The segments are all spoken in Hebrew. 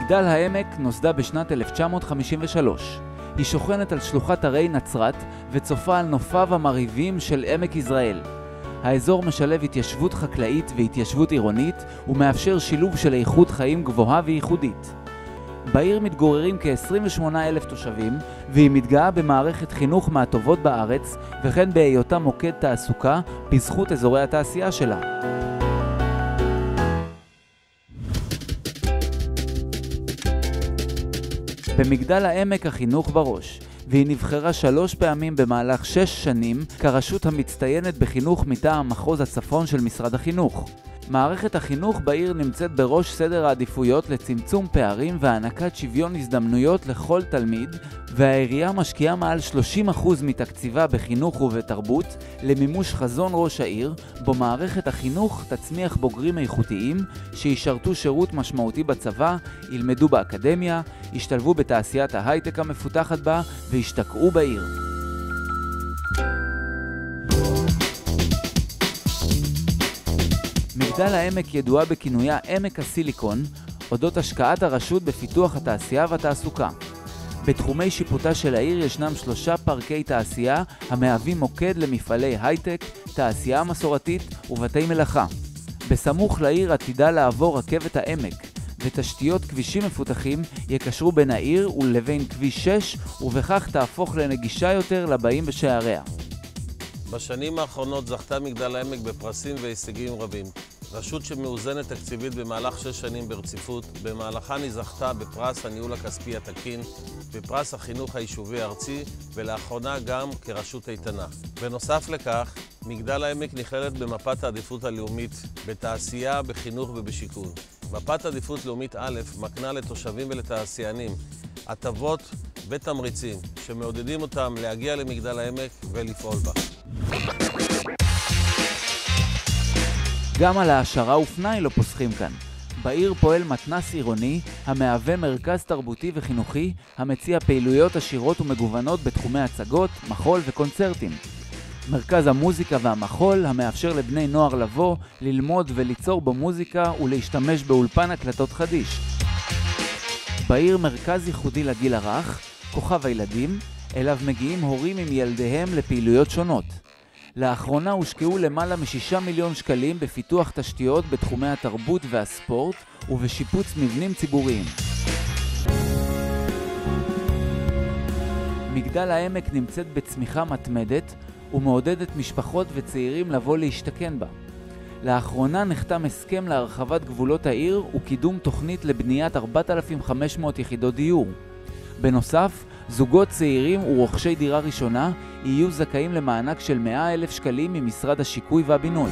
מגדל העמק נוסדה בשנת 1953. היא שוכנת על שלוחת הרי נצרת וצופה על נופיו המרהיבים של עמק יזרעאל. האזור משלב התיישבות חקלאית והתיישבות עירונית ומאפשר שילוב של איכות חיים גבוהה וייחודית. בעיר מתגוררים כ-28,000 תושבים והיא מתגאה במערכת חינוך מהטובות בארץ וכן בהיותה מוקד תעסוקה בזכות אזורי התעשייה שלה. במגדל העמק החינוך בראש, והיא נבחרה 3 פעמים במהלך 6 שנים כרשות המצטיינת בחינוך מטעם מחוז הצפון של משרד החינוך. מערכת החינוך בעיר נמצאת בראש סדר העדיפויות לצמצום פערים והענקת שוויון הזדמנויות לכל תלמיד, והעירייה משקיעה מעל 30% מתקציבה בחינוך ובתרבות למימוש חזון ראש העיר, בו מערכת החינוך תצמיח בוגרים איכותיים שישרתו שירות משמעותי בצבא, ילמדו באקדמיה, ישתלבו בתעשיית ההייטק המפותחת בה וישתקעו בעיר. מגדל העמק ידועה בכינויה עמק הסיליקון, אודות השקעת הרשות בפיתוח התעשייה והתעסוקה. בתחומי שיפוטה של העיר ישנם 3 פארקי תעשייה המהווים מוקד למפעלי הייטק, תעשייה מסורתית ובתי מלאכה. בסמוך לעיר עתידה לעבור רכבת העמק, ותשתיות כבישים מפותחים יקשרו בין העיר ולבין כביש 6, ובכך תהפוך לנגישה יותר לבאים בשעריה. בשנים האחרונות זכתה מגדל העמק בפרסים והישגים רבים. רשות שמאוזנת תקציבית במהלך 6 שנים ברציפות, במהלכן היא זכתה בפרס הניהול הכספי התקין, בפרס החינוך היישובי הארצי, ולאחרונה גם כרשות איתנה. בנוסף לכך, מגדל העמק נכללת במפת העדיפות הלאומית בתעשייה, בחינוך ובשיכון. מפת עדיפות לאומית א' מקנה לתושבים ולתעשיינים הטבות ותמריצים שמעודדים אותם להגיע למגדל העמק ולפעול בה. גם על העשרה ופנאי לא פוסחים כאן. בעיר פועל מתנ"ס עירוני המהווה מרכז תרבותי וחינוכי המציע פעילויות עשירות ומגוונות בתחומי הצגות, מחול וקונצרטים. מרכז המוזיקה והמחול המאפשר לבני נוער לבוא, ללמוד וליצור במוזיקה ולהשתמש באולפן הקלטות חדיש. בעיר מרכז ייחודי לגיל הרך, כוכב הילדים, אליו מגיעים הורים עם ילדיהם לפעילויות שונות. לאחרונה הושקעו למעלה מ6 מיליון שקלים בפיתוח תשתיות בתחומי התרבות והספורט ובשיפוץ מבנים ציבוריים. מגדל העמק נמצאת בצמיחה מתמדת ומעודדת משפחות וצעירים לבוא להשתכן בה. לאחרונה נחתם הסכם להרחבת גבולות העיר וקידום תוכנית לבניית 4,500 יחידות דיור. בנוסף, זוגות צעירים ורוכשי דירה ראשונה יהיו זכאים למענק של 100,000 שקלים ממשרד השיקוי והבינוי.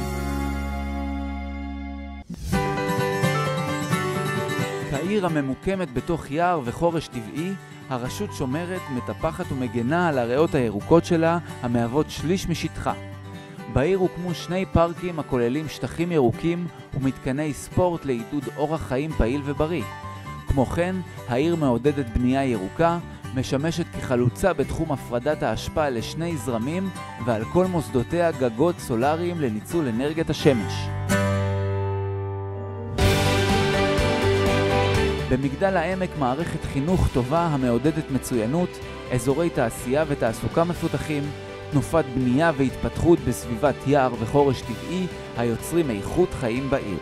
כעיר הממוקמת בתוך יער וחורש טבעי, הרשות שומרת, מטפחת ומגנה על הריאות הירוקות שלה המהוות שליש משטחה. בעיר הוקמו 2 פארקים הכוללים שטחים ירוקים ומתקני ספורט לעידוד אורח חיים פעיל ובריא. כמו כן, העיר מעודדת בנייה ירוקה, משמשת כחלוצה בתחום הפרדת האשפה ל2 זרמים ועל כל מוסדותיה גגות סולריים לניצול אנרגיית השמש. במגדל העמק מערכת חינוך טובה המעודדת מצוינות, אזורי תעשייה ותעסוקה מפותחים, תנופת בנייה והתפתחות בסביבת יער וחורש טבעי היוצרים איכות חיים בעיר.